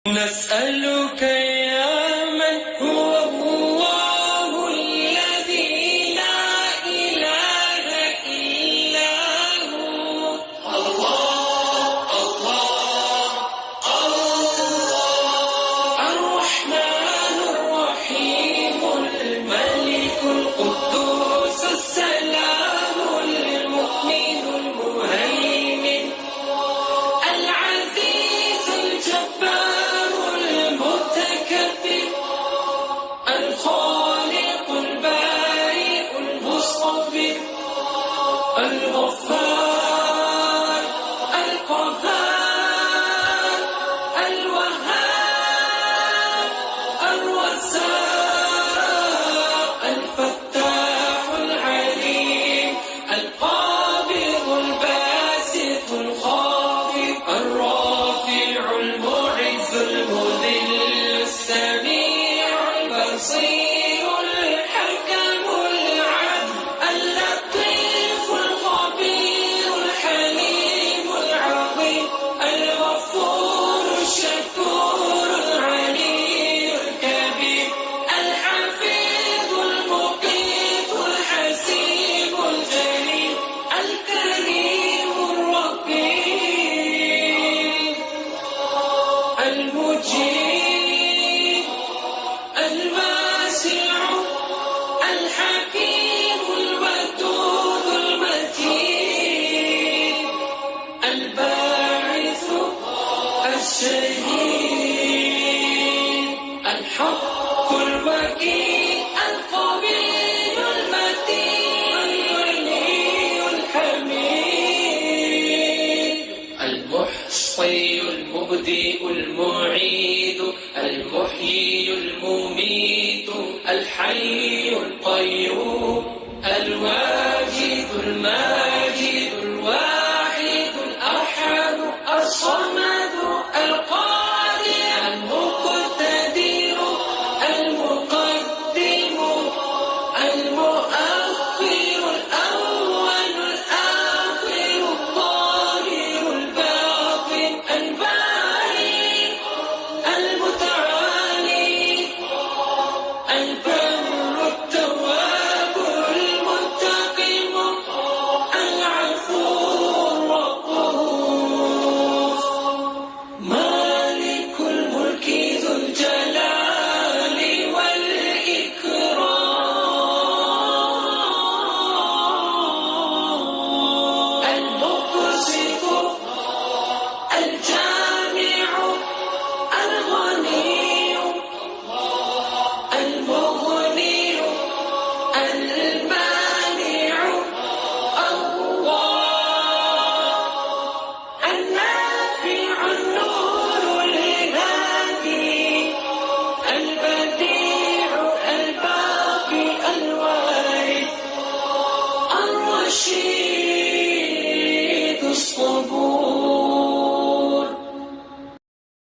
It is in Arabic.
نسألك يا من هو الله الذي لا إله إلا هو. الله الله الله الرحمن الرحيم الملك القدوس السلام المؤمن المهيمن العزيز الجبار المتكبر الخالق البارئ المصور الغفار القهار الوهاب الرزاق الفتاح العليم القابض الباسط الخافض الرافع المعز المذل السميع البصير الحكم العدل اللطيف الخبير الحليم العظيم الغفور الشكور العلي الكبير الحفيظ المقيت الحسيب الجليل الكريم الرقيب المجيب الواسع الحكيم الودود المتين الباعث الشهيد الحق الوكيل القوي المتين الغني الحميد المحصي المبدئ المعيد المحيي المميت الحي القيوم